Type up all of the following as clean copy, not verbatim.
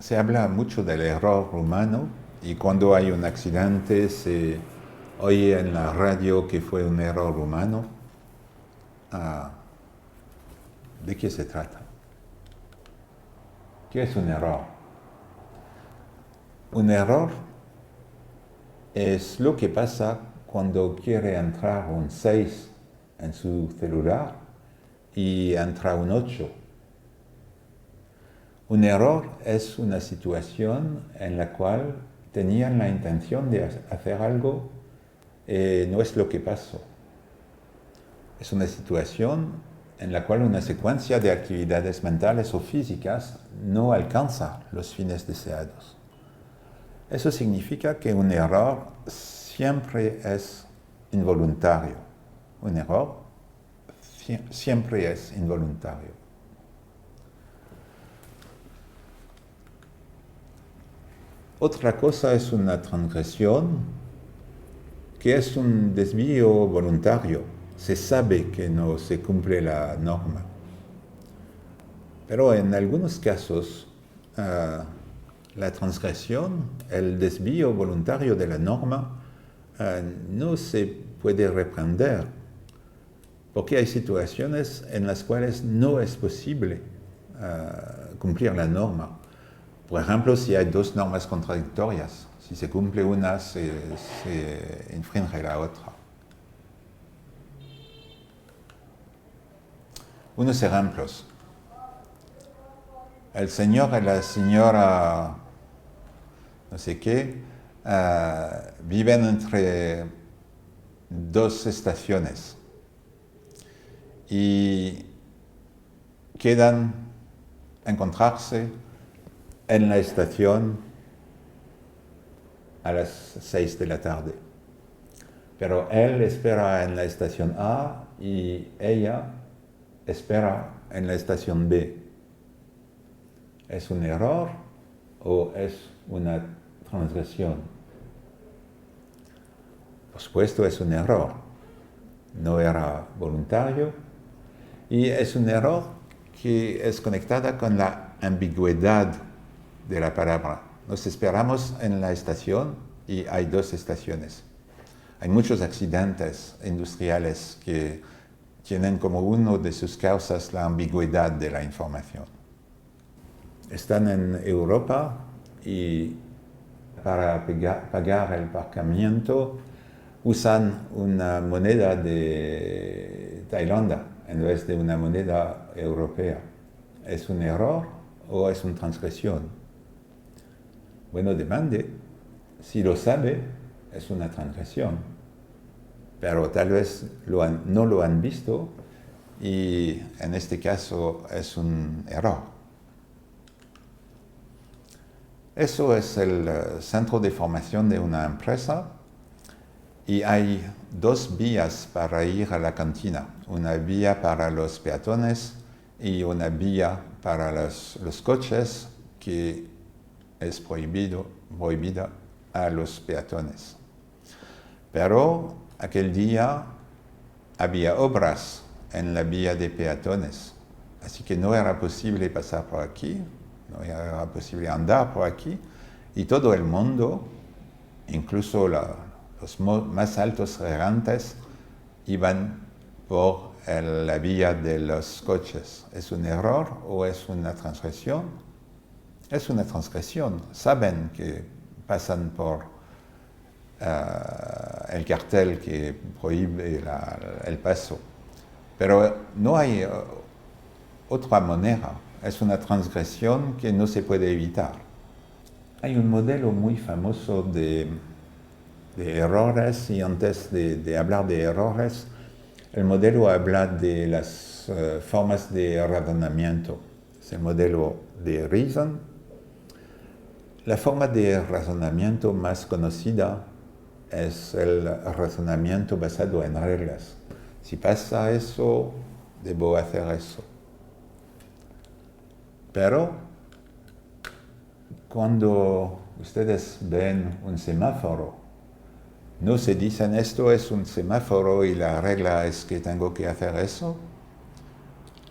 Se habla mucho del error humano y cuando hay un accidente se oye en la radio que fue un error humano. Ah, ¿de qué se trata? ¿Qué es un error? Un error es lo que pasa cuando quiere entrar un 6 en su celular y entra un 8. Un error es una situación en la cual tenían la intención de hacer algo y no es lo que pasó. Es una situación en la cual una secuencia de actividades mentales o físicas no alcanza los fines deseados. Eso significa que un error siempre es involuntario. Un error siempre es involuntario. Otra cosa es una transgresión, que es un desvío voluntario. Se sabe que no se cumple la norma. Pero en algunos casos, la transgresión, el desvío voluntario de la norma, no se puede reprender, porque hay situaciones en las cuales no es posible cumplir la norma. Por ejemplo, si hay dos normas contradictorias, si se cumple una, se infringe la otra. Unos ejemplos. El señor y la señora, no sé qué, viven entre dos estaciones y quedan encontrarse en la estación a las 6 de la tarde. Pero él espera en la estación A y ella espera en la estación B. ¿Es un error o es una transgresión? Por supuesto es un error. No era voluntario y es un error que es conectada con la ambigüedad de la palabra. Nos esperamos en la estación y hay dos estaciones. Hay muchos accidentes industriales que tienen como una de sus causas la ambigüedad de la información. Están en Europa y para pagar el aparcamiento usan una moneda de Tailandia en vez de una moneda europea. ¿Es un error o es una transgresión? Bueno, depende. Si lo sabe, es una transgresión. Pero tal vez no lo han visto y en este caso es un error. Eso es el centro de formación de una empresa y hay dos vías para ir a la cantina. Una vía para los peatones y una vía para los coches que es prohibida a los peatones. Pero aquel día había obras en la vía de peatones, así que no era posible pasar por aquí, no era posible andar por aquí, y todo el mundo, incluso los más altos regantes, iban por la vía de los coches. ¿Es un error o es una transgresión? Es una transgresión. Saben que pasan por el cartel que prohíbe el paso. Pero no hay otra manera. Es una transgresión que no se puede evitar. Hay un modelo muy famoso de errores y antes de hablar de errores, el modelo habla de las formas de razonamiento. Es el modelo de Reason. La forma de razonamiento más conocida es el razonamiento basado en reglas. Si pasa eso, debo hacer eso. Pero cuando ustedes ven un semáforo, no se dicen esto es un semáforo y la regla es que tengo que hacer eso.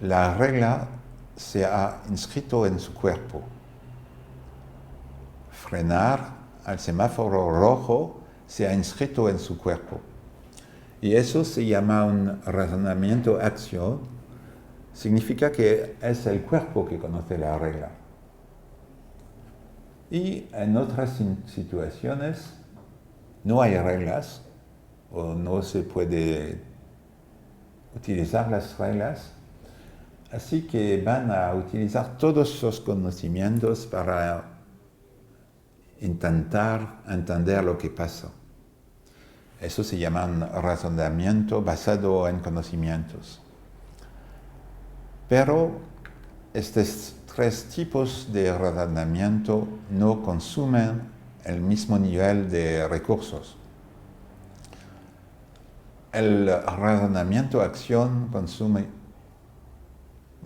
La regla se ha inscrito en su cuerpo. frenar al semáforo rojo se ha inscrito en su cuerpo. Y eso se llama un razonamiento-acción. Significa que es el cuerpo que conoce la regla. Y en otras situaciones no hay reglas o no se puede utilizar las reglas. Así que van a utilizar todos los conocimientos para intentar entender lo que pasa. Eso se llama un razonamiento basado en conocimientos. Pero estos tres tipos de razonamiento no consumen el mismo nivel de recursos. El razonamiento-acción consume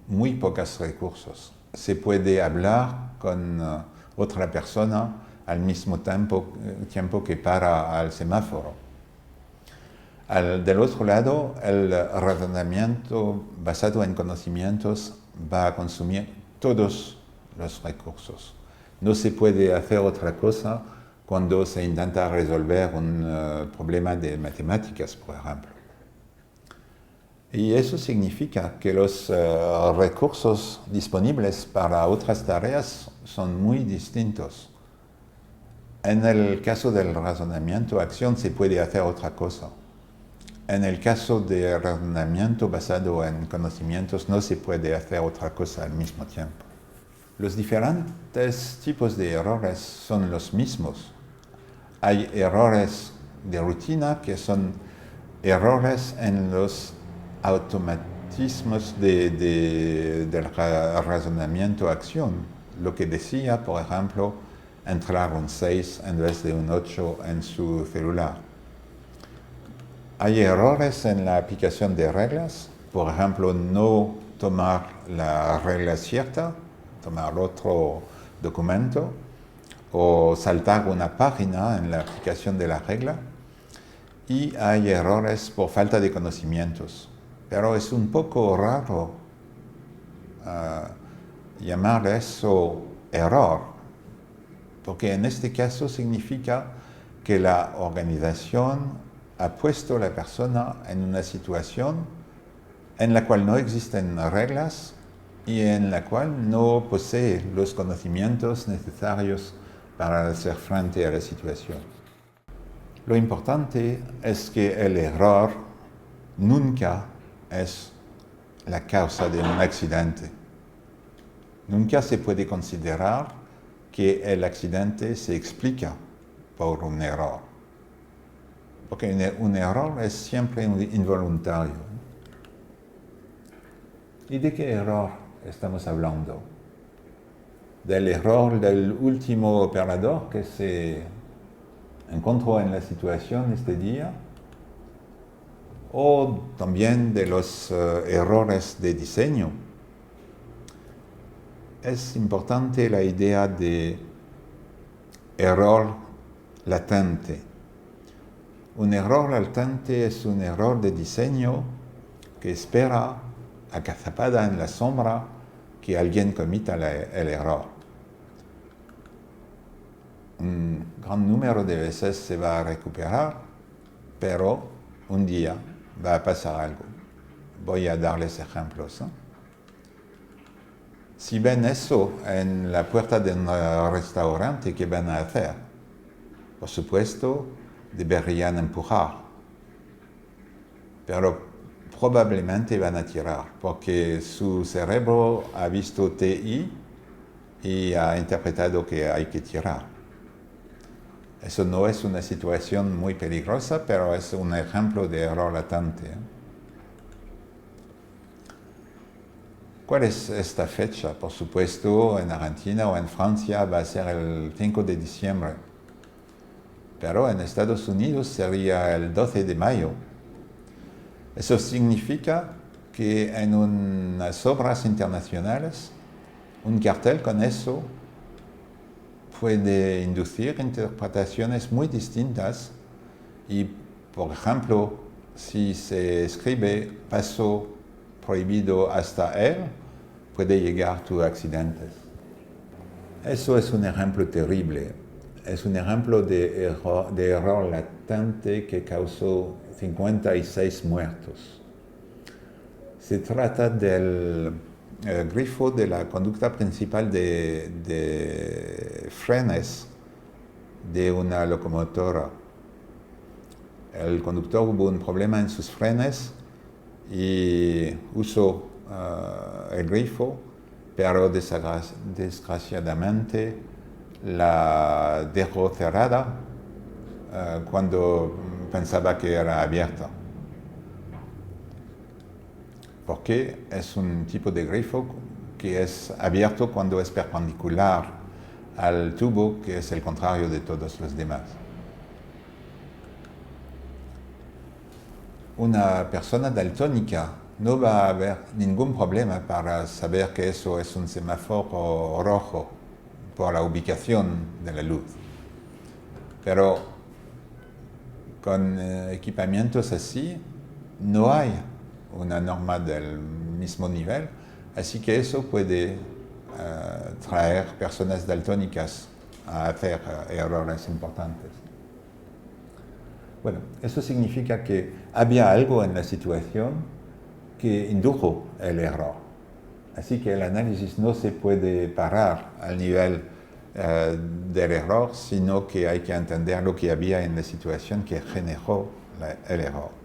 muy pocos recursos. Se puede hablar con otra persona al mismo tiempo que para al semáforo. Del otro lado, el razonamiento basado en conocimientos va a consumir todos los recursos. No se puede hacer otra cosa cuando se intenta resolver un problema de matemáticas, por ejemplo. Y eso significa que los recursos disponibles para otras tareas son muy distintos. En el caso del razonamiento-acción se puede hacer otra cosa. En el caso de razonamiento basado en conocimientos no se puede hacer otra cosa al mismo tiempo. Los diferentes tipos de errores son los mismos. Hay errores de rutina que son errores en los automatismos del razonamiento-acción. Lo que decía, por ejemplo, entrar un 6 en vez de un 8 en su celular. Hay errores en la aplicación de reglas, por ejemplo, no tomar la regla cierta, tomar otro documento, o saltar una página en la aplicación de la regla. Y hay errores por falta de conocimientos. Pero es un poco raro llamar eso error, porque en este caso significa que la organización ha puesto a la persona en una situación en la cual no existen reglas y en la cual no posee los conocimientos necesarios para hacer frente a la situación. Lo importante es que el error nunca es la causa de un accidente. Nunca se puede considerar que el accidente se explica por un error. Porque un error es siempre involuntario. ¿Y de qué error estamos hablando? ¿Del error del último operador que se encontró en la situación este día? ¿O también de los errores de diseño? Es importante la idea de error latente. Un error latente es un error de diseño que espera agazapada en la sombra que alguien cometa el error. Un gran número de veces se va a recuperar, pero un día va a pasar algo. Voy a darles ejemplos. Si ven eso en la puerta de un restaurante, ¿qué van a hacer? Por supuesto, deberían empujar, pero probablemente van a tirar, porque su cerebro ha visto TI y ha interpretado que hay que tirar. Eso no es una situación muy peligrosa, pero es un ejemplo de error latente. ¿Cuál es esta fecha? Por supuesto, en Argentina o en Francia va a ser el 5 de diciembre. Pero en Estados Unidos sería el 12 de mayo. Eso significa que en unas obras internacionales, un cartel con eso puede inducir interpretaciones muy distintas y, por ejemplo, si se escribe paso prohibido hasta él, puede llegar a accidentes. Eso es un ejemplo terrible. es un ejemplo de error latente que causó 56 muertos. Se trata del grifo de la conducta principal de frenes de una locomotora. El conductor hubo un problema en sus frenes y usó el grifo, pero desgraciadamente la dejó cerrada cuando pensaba que era abierta. Porque es un tipo de grifo que es abierto cuando es perpendicular al tubo, que es el contrario de todos los demás. Una persona daltónica no va a haber ningún problema para saber que eso es un semáforo rojo por la ubicación de la luz. Pero con equipamientos así no hay una norma del mismo nivel, así que eso puede traer personas daltónicas a hacer errores importantes. Bueno, eso significa que había algo en la situación que indujo el error. Así que el análisis no se puede parar al nivel del error, sino que hay que entender lo que había en la situación que generó el error.